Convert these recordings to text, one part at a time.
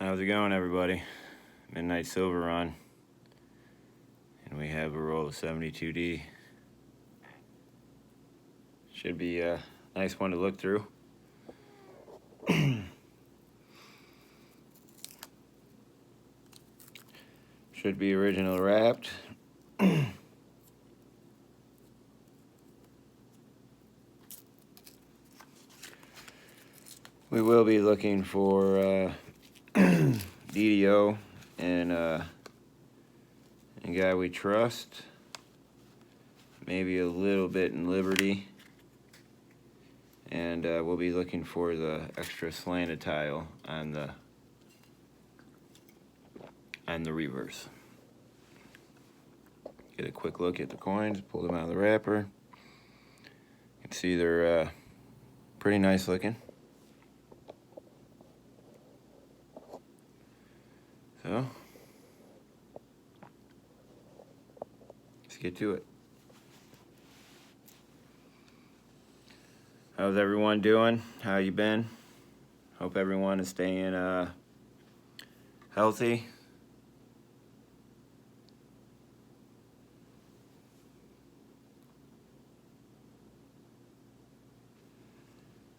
How's it going, everybody? Midnight Silver Run, and we have a roll of 72D. Should be a nice one to look through. Should be original wrapped. We will be looking for DDO and a guy we trust. Maybe a little bit in Liberty. And we'll be looking for the extra slanted tile on the reverse. Get a quick look at the coins, pull them out of the wrapper. You can see they're pretty nice looking. So, let's get to it. How's everyone doing? How you been? Hope everyone is staying healthy.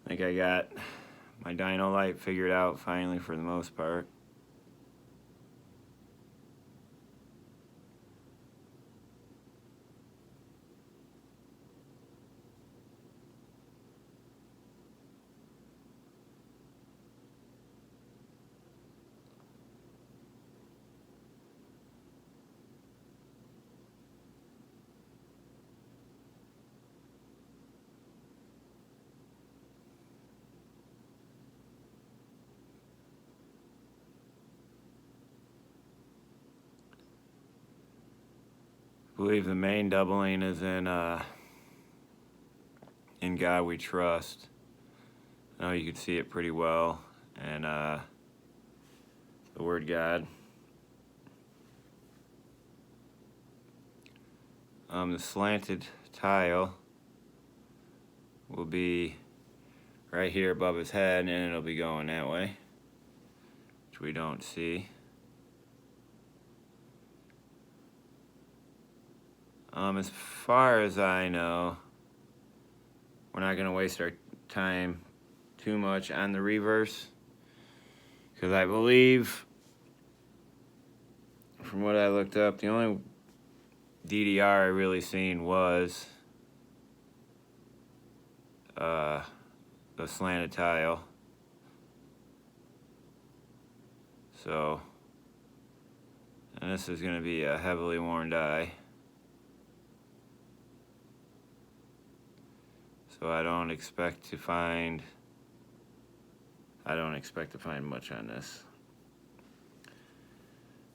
I think I got my dyno light figured out finally for the most part. I believe the main doubling is in God We Trust. I know you can see it pretty well, and the word God. The slanted tile will be right here above his head, and it'll be going that way, which we don't see. As far as I know, we're not going to waste our time too much on the reverse, because I believe, from what I looked up, the only DDR I really seen was the slanted tile. So, and this is going to be a heavily worn die. So I don't expect to find much on this.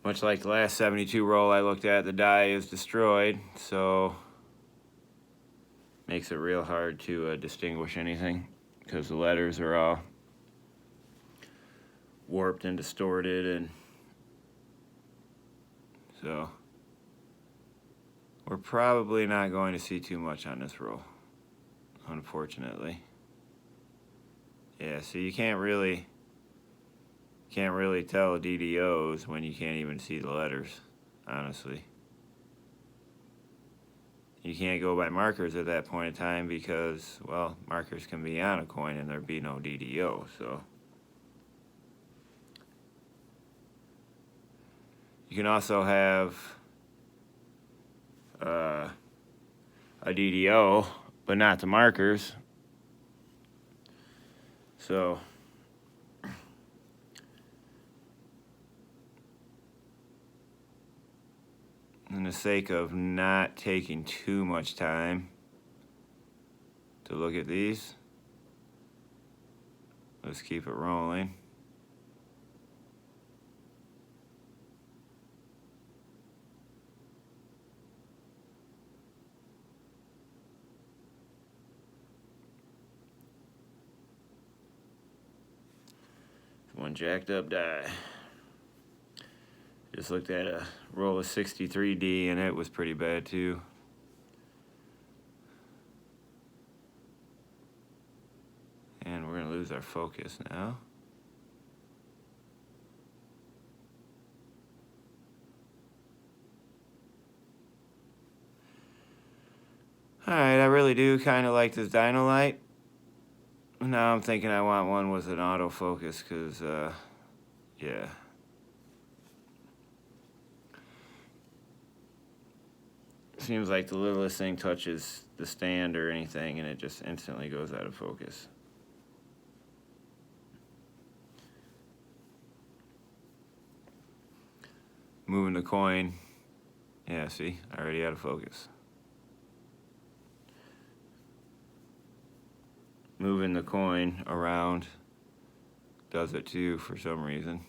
Much like the last 72 roll I looked at, the die is destroyed, so makes it real hard to distinguish anything, because the letters are all warped and distorted, and so we're probably not going to see too much on this roll, unfortunately. Yeah, so you can't really tell DDOs when you can't even see the letters, honestly. You can't go by markers at that point in time because, well, markers can be on a coin and there'd be no DDO, so. You can also have a DDO, but not the markers. So, in the sake of not taking too much time to look at these, let's keep it rolling. One jacked up die. Just looked at a roll of 63D and it was pretty bad too. And we're gonna lose our focus now. Alright, I really do kind of like this Dino light. Now I'm thinking I want one with an autofocus, because, yeah. Seems like the littlest thing touches the stand or anything and it just instantly goes out of focus. Moving the coin. Yeah, see, already out of focus. Moving the coin around does it too for some reason.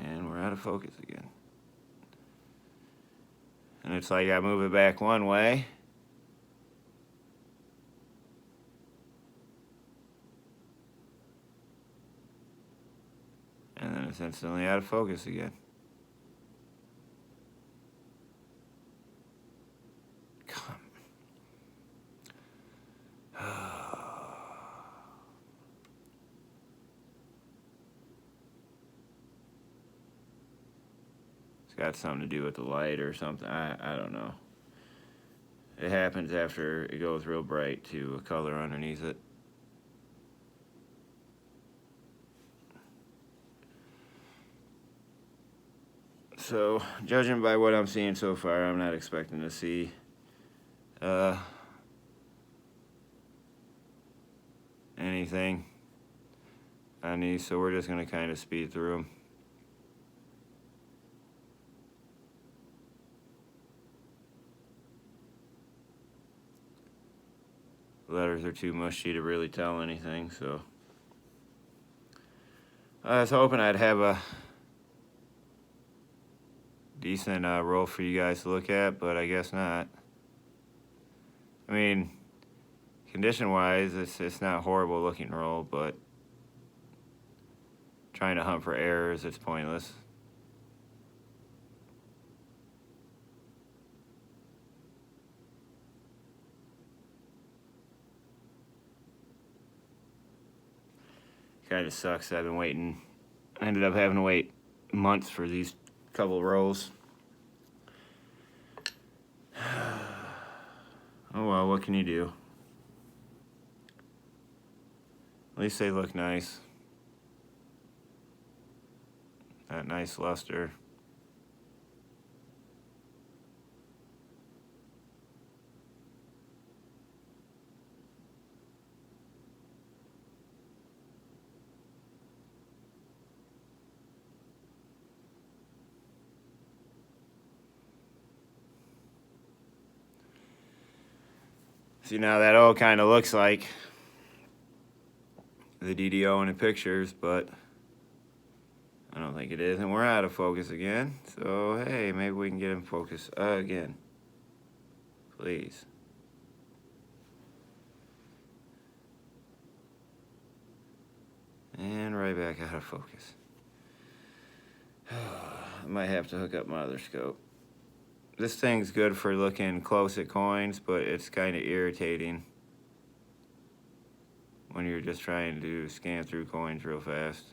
And we're out of focus again. And it's like I move it back one way. And then it's instantly out of focus again. Come. It's got something to do with the light or something. I don't know. It happens after it goes real bright to a color underneath it. So, judging by what I'm seeing so far, I'm not expecting to see anything on these, so we're just going to kind of speed through them. Letters are too mushy to really tell anything, so I was hoping I'd have a decent roll for you guys to look at, but I guess not. I mean, condition-wise, it's not a horrible looking roll, but trying to hunt for errors, it's pointless. Kind of sucks. I've been waiting. I ended up having to wait months for these couple rolls. Oh well, what can you do? At least they look nice. That nice luster. See, now that all kind of looks like the DDO in the pictures, but I don't think it is. And we're out of focus again. So, hey, maybe we can get in focus again. Please. And right back out of focus. I might have to hook up my other scope. This thing's good for looking close at coins, but it's kind of irritating when you're just trying to scan through coins real fast.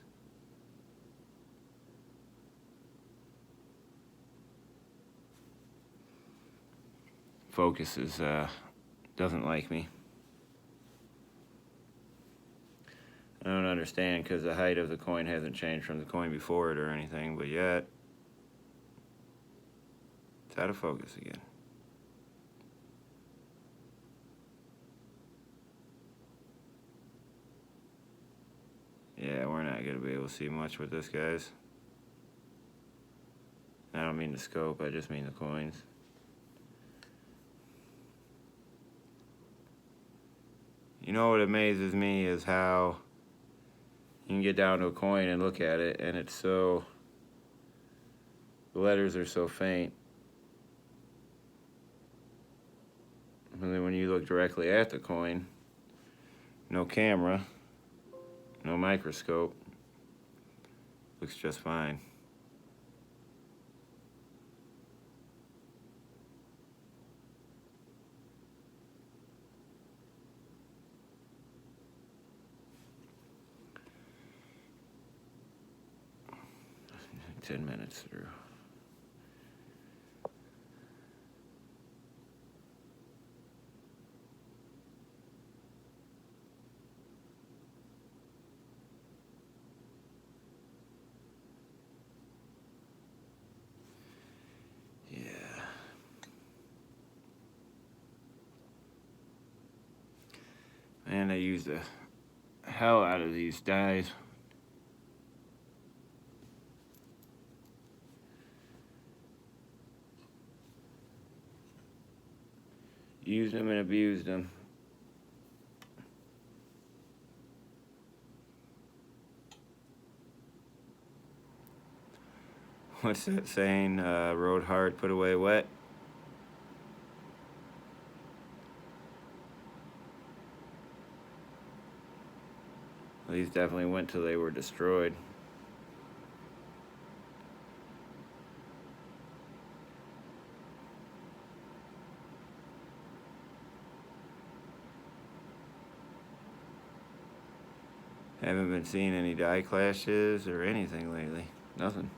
Focus doesn't like me. I don't understand because the height of the coin hasn't changed from the coin before it or anything, but yet it's out of focus again. Yeah, we're not going to be able to see much with this, guys. I don't mean the scope, I just mean the coins. You know what amazes me is how you can get down to a coin and look at it, and it's so, the letters are so faint. And then when you look directly at the coin, no camera, no microscope, looks just fine. Ten minutes through. And I use the hell out of these dyes. Used them and abused them. What's that saying? Rode hard, put away wet. These definitely went till they were destroyed. Haven't been seeing any dye clashes or anything lately. Nothing.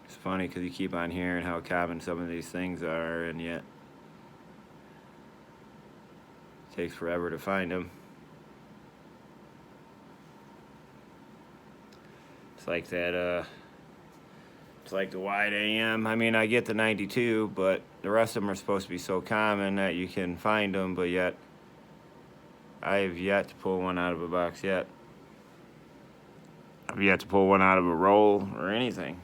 It's funny because you keep on hearing how common some of these things are, and yet it takes forever to find them. It's like that, it's like the wide AM. I mean, I get the 92, but the rest of them are supposed to be so common that you can find them, but yet I have yet to pull one out of a box yet. I've yet to pull one out of a roll or anything.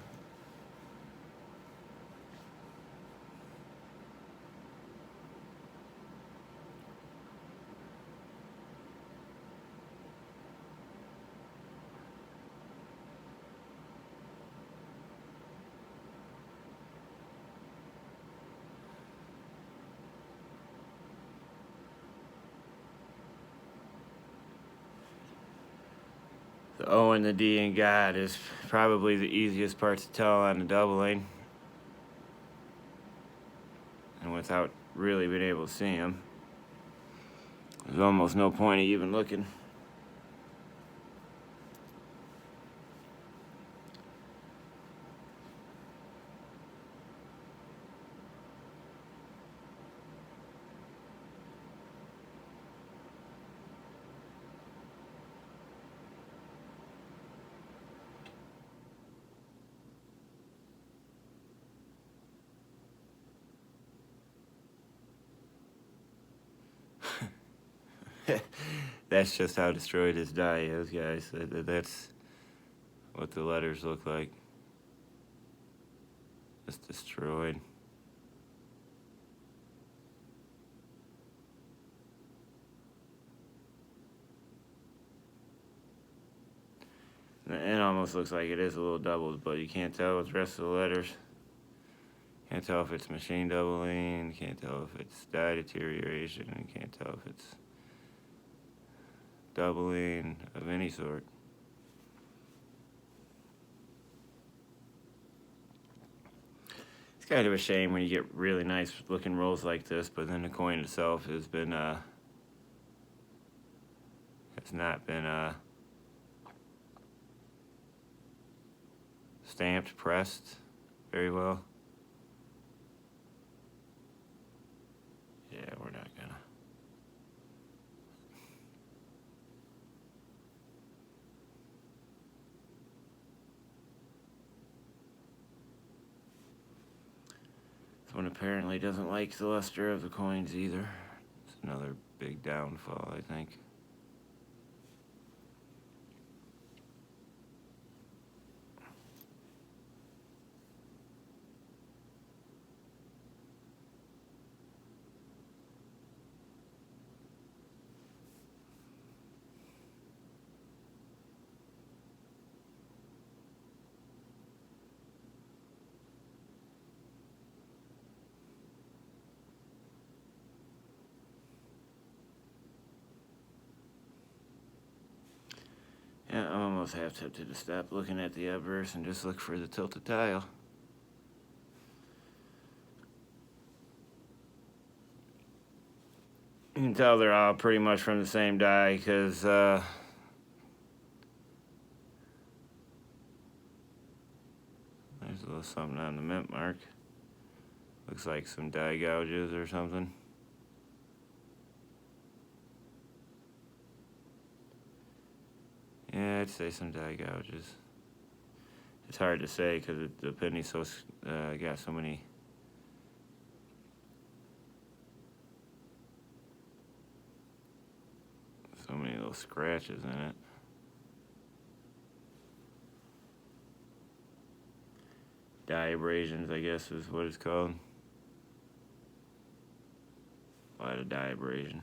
The O and the D in God is probably the easiest part to tell on the doubling. And without really being able to see them, there's almost no point of even looking. That's just how destroyed his dye is, guys. That's what the letters look like. Just destroyed. It almost looks like it is a little doubled, but you can't tell with the rest of the letters. Can't tell if it's machine doubling, can't tell if it's dye deterioration, can't tell if it's doubling of any sort. It's kind of a shame when you get really nice looking rolls like this, but then the coin itself has not been stamped, pressed very well. Yeah, we're not gonna. This one apparently doesn't like the luster of the coins either. It's another big downfall, I think. Yeah, I'm almost half tempted to stop looking at the obverse and just look for the tilted tile. You can tell they're all pretty much from the same die because there's a little something on the mint mark. Looks like some die gouges or something. Yeah, I'd say some die gouges. It's hard to say because the penny's so got so many little scratches in it. Die abrasions, I guess, is what it's called. A lot of die abrasions.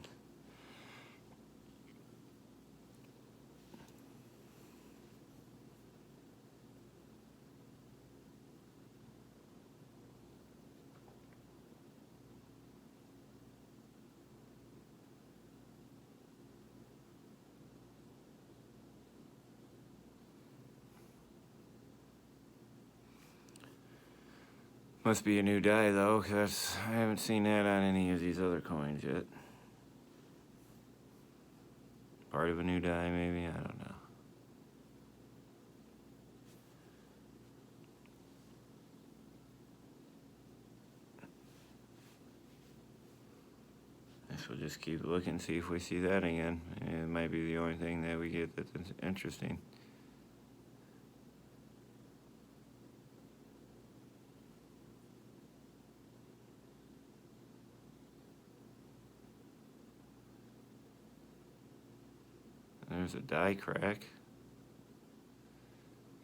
Must be a new die though, because I haven't seen that on any of these other coins yet. Part of a new die, maybe? I don't know. Guess we'll just keep looking, see if we see that again. It might be the only thing that we get that's interesting. There's a die crack.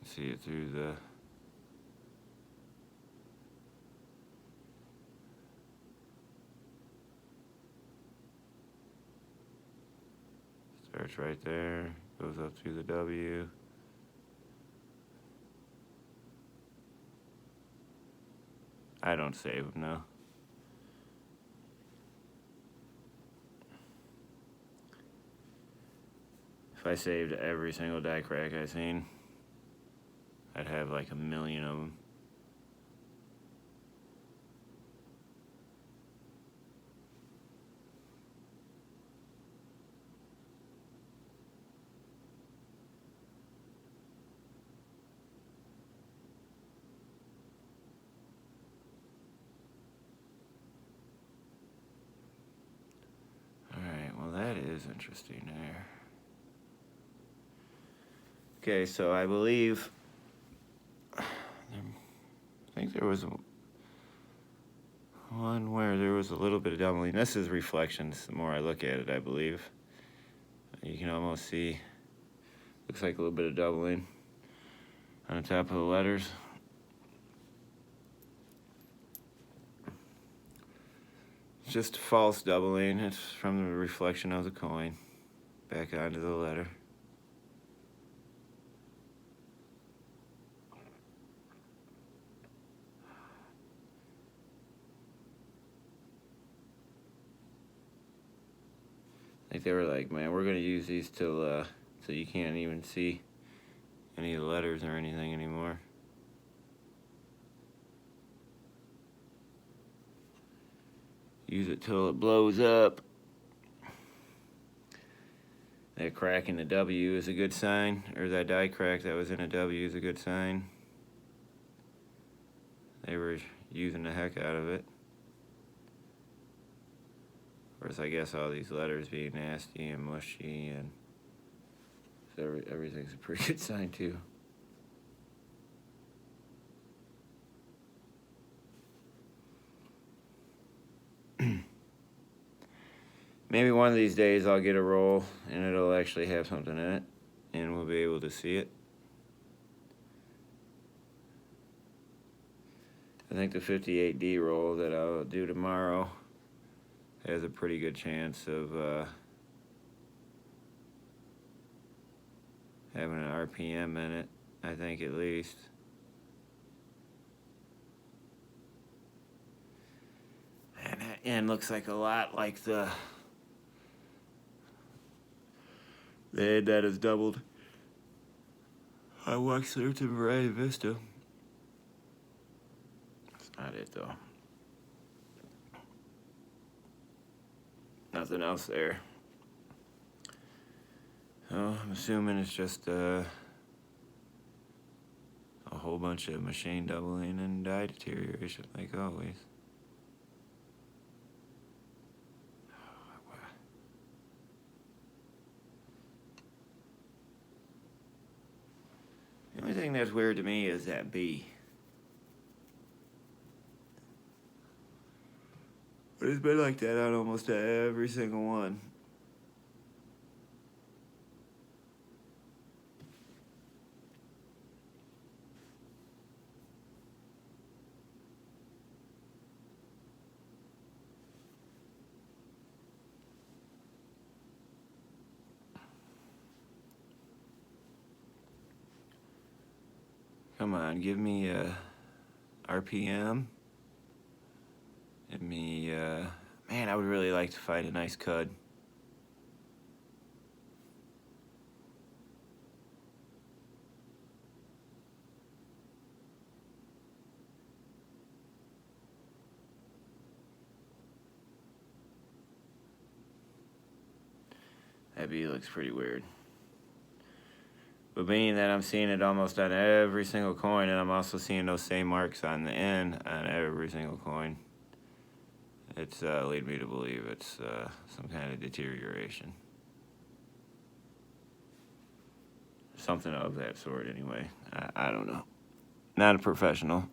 See it through the starts right there, goes up through the W. I don't save them, no. If I saved every single die crack I've seen, I'd have like 1 million of them. Alright, well that is interesting there. Okay, so I believe, I think there was one where there was a little bit of doubling. This is reflections, the more I look at it, I believe. You can almost see, looks like a little bit of doubling on the top of the letters. It's just false doubling. It's from the reflection of the coin back onto the letter. I think they were like, man, we're gonna use these till so you can't even see any of the letters or anything anymore. Use it till it blows up. That crack in the W is a good sign, or that die crack that was in a W is a good sign. They were using the heck out of it. Of course, I guess all these letters being nasty and mushy, and so everything's a pretty good sign too. Maybe one of these days I'll get a roll and it'll actually have something in it and we'll be able to see it. I think the 58D roll that I'll do tomorrow has a pretty good chance of having an RPM in it, I think at least. And looks like a lot like the head that is doubled. I walked through to Variety Vista. That's not it though. Nothing else there. So I'm assuming it's just a whole bunch of machine doubling and die deterioration like always. thing that's weird to me is that B. But it's been like that on almost every single one. Come on, give me a RPM. Give me, man, I would really like to find a nice cud. That bee looks pretty weird. But being that I'm seeing it almost on every single coin, and I'm also seeing those same marks on the end on every single coin, it's lead me to believe it's some kind of deterioration. Something of that sort, anyway. I don't know. Not a professional.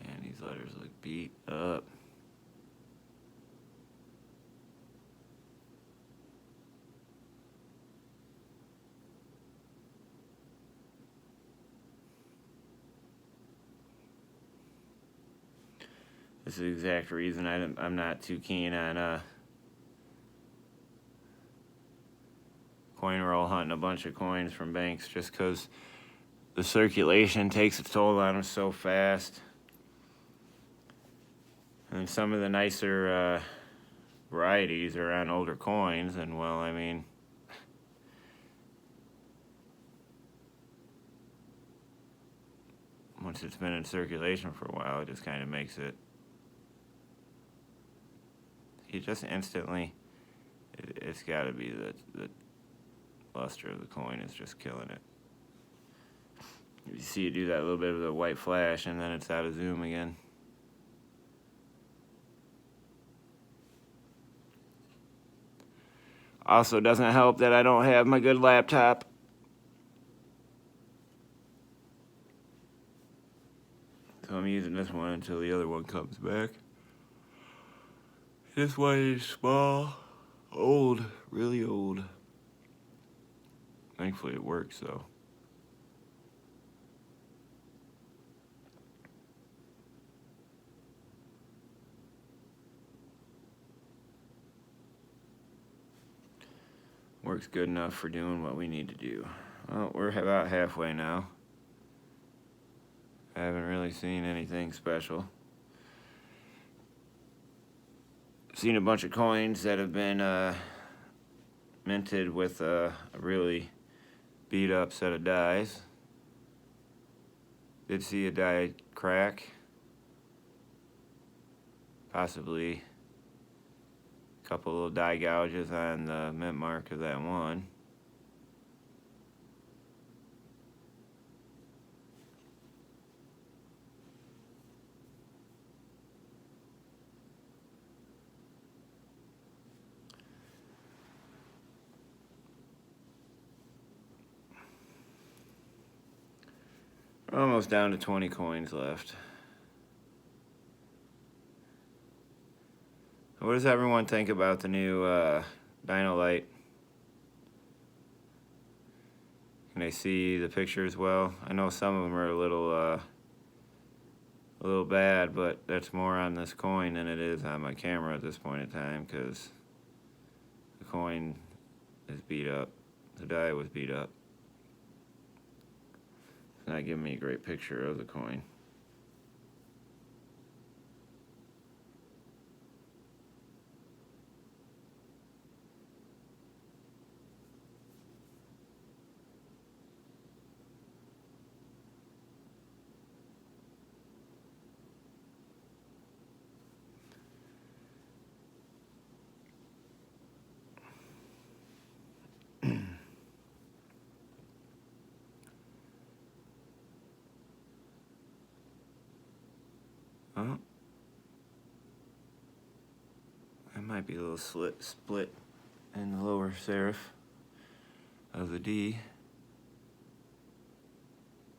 And these letters look beat up. This is the exact reason I'm not too keen on coin roll hunting a bunch of coins from banks, just because the circulation takes its toll on them so fast. And some of the nicer varieties are on older coins, and well, I mean, once it's been in circulation for a while, it just kind of makes it, you just instantly, it's got to be the luster of the coin is just killing it. You see it do that little bit of the white flash, and then it's out of zoom again. Also, doesn't help that I don't have my good laptop. So I'm using this one until the other one comes back. This one is small, old, really old. Thankfully it works though. Works good enough for doing what we need to do. Well, we're about halfway now. I haven't really seen anything special. Seen a bunch of coins that have been minted with a really beat up set of dies. Did see a die crack. Possibly a couple little die gouges on the mint mark of that one. We're almost down to 20 coins left. What does everyone think about the new Dino Light? Can they see the pictures well? I know some of them are a little bad, but that's more on this coin than it is on my camera at this point in time, because the coin is beat up. The die was beat up. It's not giving me a great picture of the coin. Oh, that might be a little split in the lower serif of the D.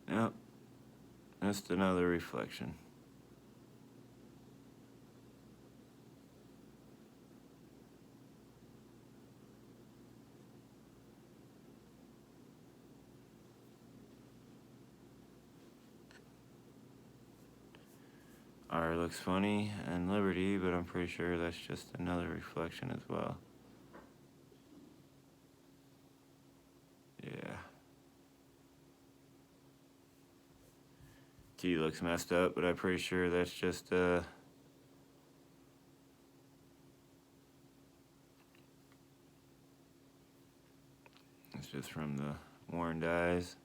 Yep, just another reflection. R looks funny and Liberty, but I'm pretty sure that's just another reflection as well. Yeah. T looks messed up, but I'm pretty sure that's just it's just from the worn dies.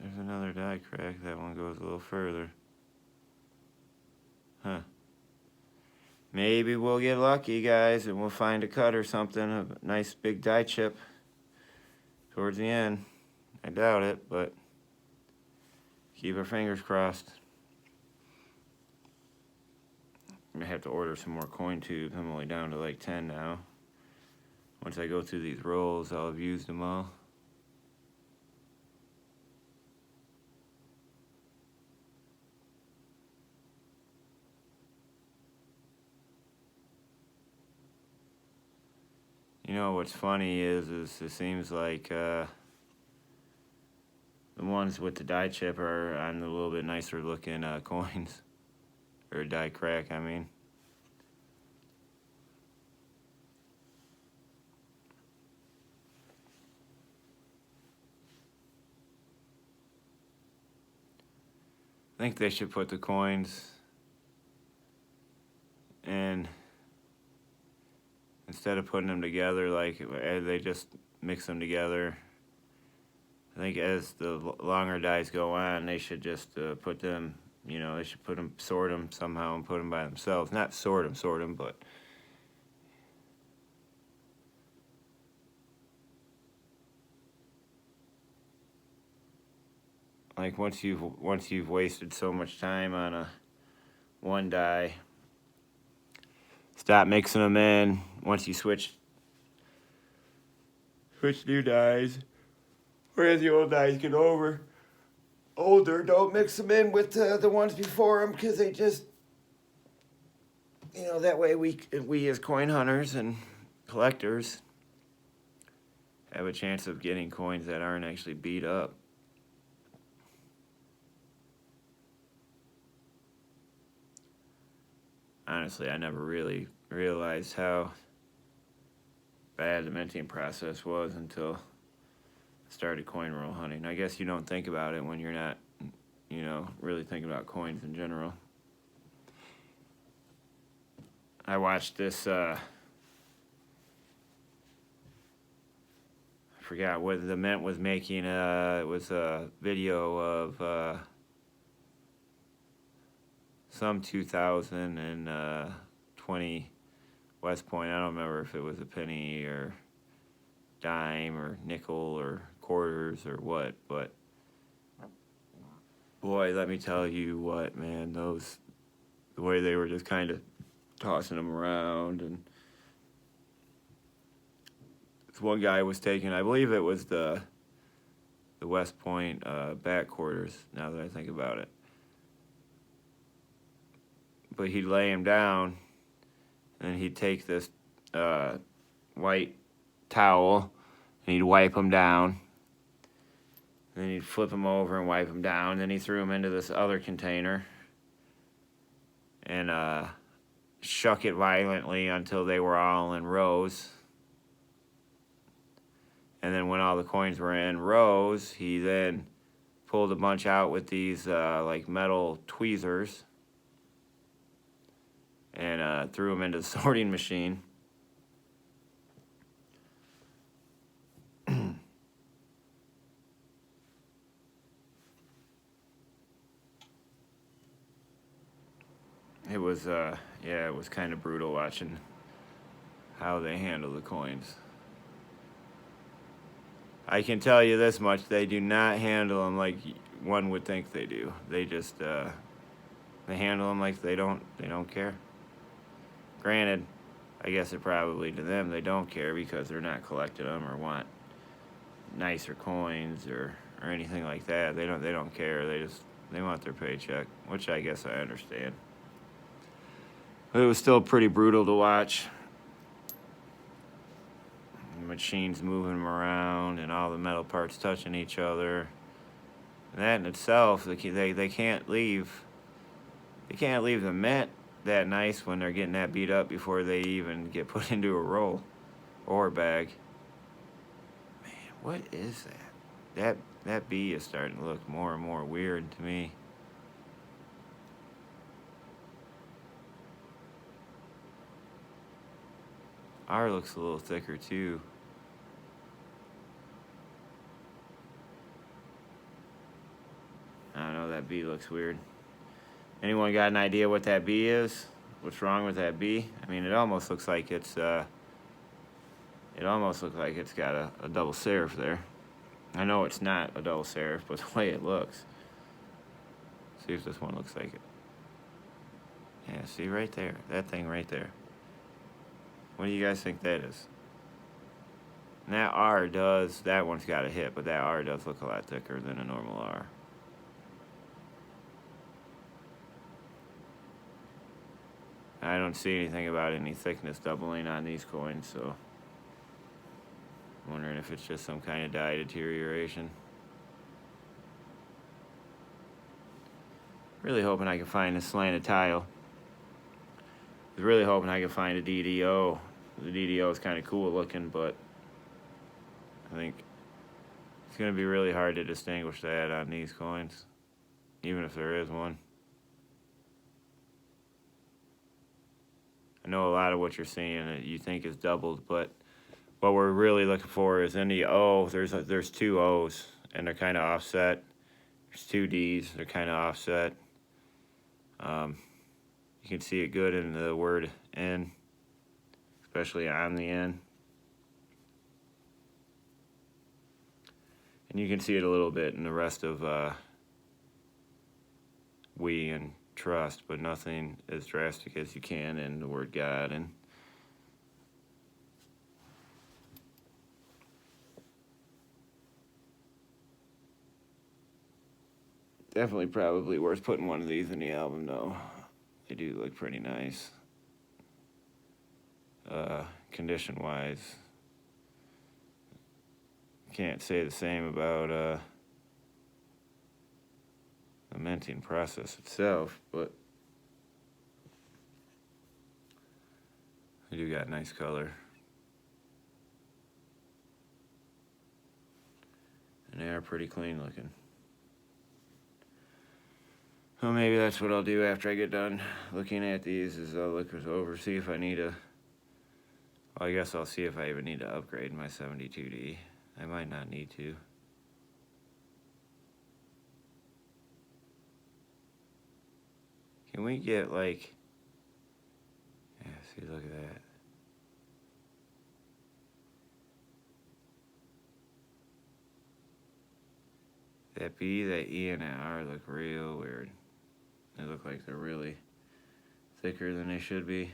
There's another die crack. That one goes a little further. Huh. Maybe we'll get lucky, guys, and we'll find a cut or something, a nice big die chip towards the end. I doubt it, but keep our fingers crossed. I'm gonna have to order some more coin tubes. I'm only down to like 10 now. Once I go through these rolls, I'll have used them all. You know what's funny is it seems like the ones with the die chip are on the little bit nicer looking coins, or die crack, I mean. I think they should put the coins in, instead of putting them together, like they just mix them together. I think as the longer dies go on, they should just put them, you know, they should put them, sort them somehow and put them by themselves. Not sort them, but like once you've wasted so much time on a one die, stop mixing them in. Once you switch new dies, or as the old dies get older, don't mix them in with the ones before them, because they just, you know, that way we as coin hunters and collectors have a chance of getting coins that aren't actually beat up. Honestly, I never really realized how bad the minting process was until I started coin roll hunting. I guess you don't think about it when you're not, you know, really thinking about coins in general. I watched this, I forgot what the Mint was making, it was a video of some 2020 West Point. I don't remember if it was a penny or dime or nickel or quarters or what, but boy, let me tell you what, man, the way they were just kind of tossing them around, and this one guy was taking, I believe it was the West Point back quarters, now that I think about it, but he'd lay him down and he'd take this white towel and he'd wipe him down. Then he'd flip him over and wipe him down. Then he threw him into this other container and shook it violently until they were all in rows. And then when all the coins were in rows, he then pulled a bunch out with these like metal tweezers and threw them into the sorting machine. It was, yeah, it was kind of brutal watching how they handle the coins. I can tell you this much: they do not handle them like one would think they do. They just they handle them like they don't care. Granted, I guess it probably to them they don't care because they're not collecting them or want nicer coins or anything like that. They don't care. They want their paycheck, which I guess I understand. But it was still pretty brutal to watch. The machines moving them around and all the metal parts touching each other. And that in itself, they can't leave. They can't leave the mint that nice when they're getting that beat up before they even get put into a roll or a bag. Man, what is that? That bee is starting to look more and more weird to me. R looks a little thicker too. I don't know, that bee looks weird. Anyone got an idea what that bee is? What's wrong with that bee? I mean, it almost looks like it's got a double serif there. I know it's not a double serif, but the way it looks. See if this one looks like it. Yeah, see right there, that thing right there. What do you guys think that is? And that R does, that one's got a hit, but that R does look a lot thicker than a normal R. I don't see anything about any thickness doubling on these coins, so I'm wondering if it's just some kind of dye deterioration. Really hoping I can find a slanted tile. I was really hoping I could find a DDO. The DDO is kind of cool looking, but I think it's going to be really hard to distinguish that on these coins, even if there is one. I know a lot of what you're seeing that you think is doubled, but what we're really looking for is in the O. There's two O's, and they're kind of offset. There's two D's, they're kind of offset. You can see it good in the word N, especially on the N. And you can see it a little bit in the rest of we and trust, but nothing as drastic as you can in the word God. And definitely probably worth putting one of these in the album, though. They do look pretty nice. Condition-wise, can't say the same about the minting process itself, but they do got nice color. And they are pretty clean looking. Well, maybe that's what I'll do after I get done looking at these, is I'll look over, see if I need a... Well, I guess I'll see if I even need to upgrade my 72D. I might not need to. Can we get, like... Yeah, see, look at that. That B, that E, and that R look real weird. They look like they're really thicker than they should be.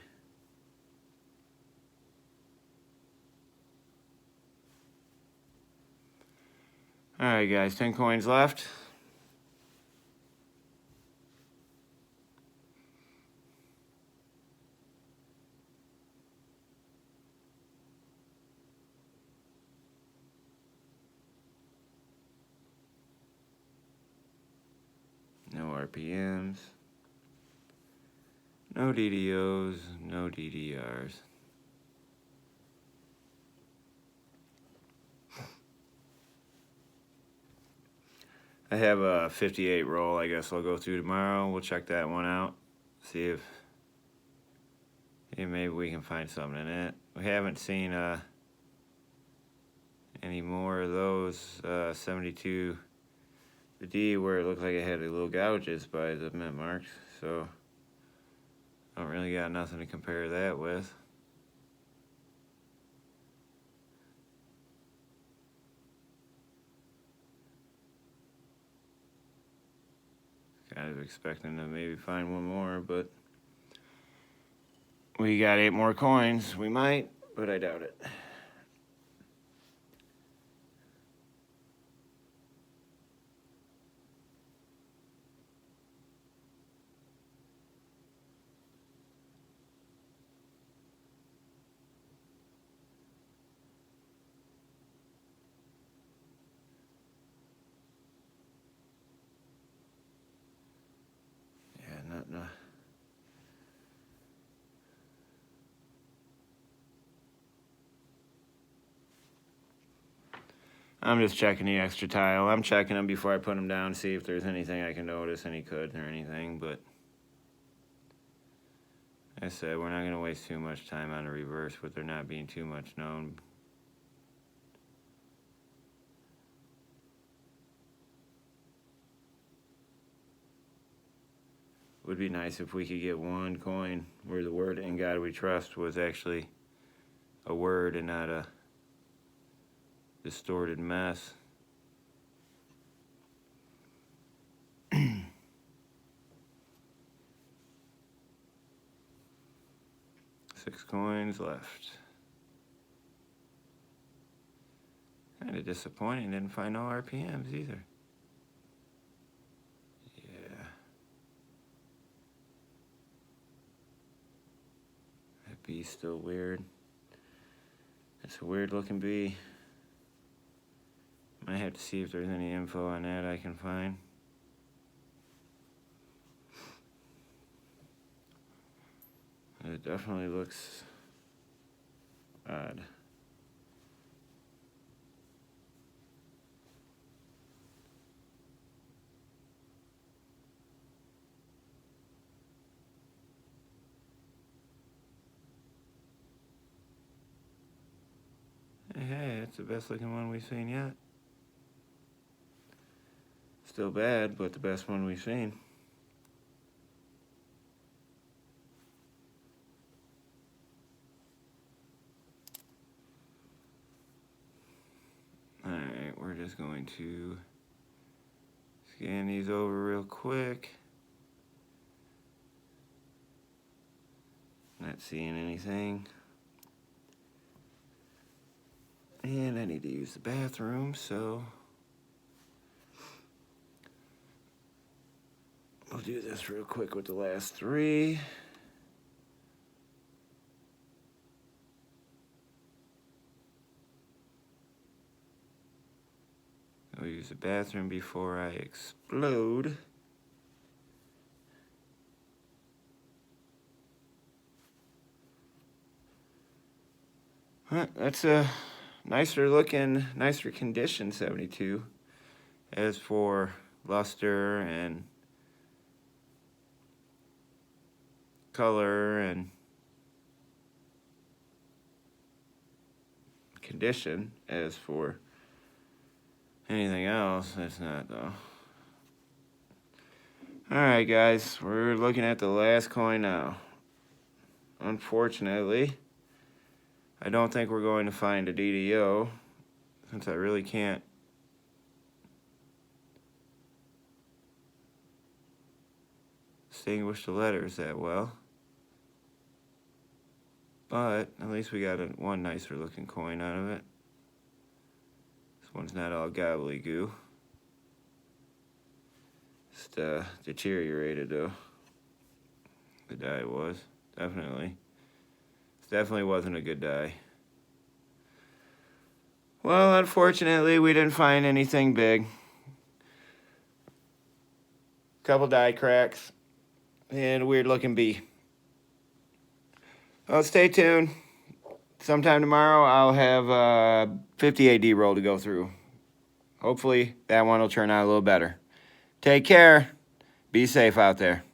Alright guys, 10 coins left. No RPMs. No DDOs, no DDRs. I have a 58 roll, I guess I'll go through tomorrow. We'll check that one out. See if maybe we can find something in it. We haven't seen any more of those 72, the D, where it looked like it had the little gouges by the mint marks, so I don't really got nothing to compare that with. I was expecting to maybe find one more, but we got 8 more coins. We might, but I doubt it. Yeah, not. I'm just checking the extra tile. I'm checking them before I put them down, see if there's anything I can notice, any could or anything, but like I said, we're not going to waste too much time on the reverse with there not being too much known. Would be nice if we could get one coin where the word "In God We Trust" was actually a word and not a distorted mess. 6 coins left. Kind of disappointing, didn't find no RPMs either. Yeah. That bee's still weird. It's a weird looking bee. Might have to see if there's any info on that I can find. It definitely looks odd. Hey, it's the best looking one we've seen yet. Still bad, but the best one we've seen. Alright, we're just going to scan these over real quick. Not seeing anything. And I need to use the bathroom, so we'll do this real quick with the last 3. I'll use the bathroom before I explode. That's a nicer looking, nicer condition 72. As for luster and color and condition, as for anything else, that's not though. Alright guys, we're looking at the last coin now. Unfortunately, I don't think we're going to find a DDO, since I really can't distinguish the letters that well. But at least we got one nicer looking coin out of it. This one's not all gobbledygoo. Just deteriorated though. The die was, definitely. This definitely wasn't a good die. Well, unfortunately, we didn't find anything big. Couple die cracks and a weird looking bee. Well, stay tuned. Sometime tomorrow I'll have a 50 AD roll to go through. Hopefully that one will turn out a little better. Take care. Be safe out there.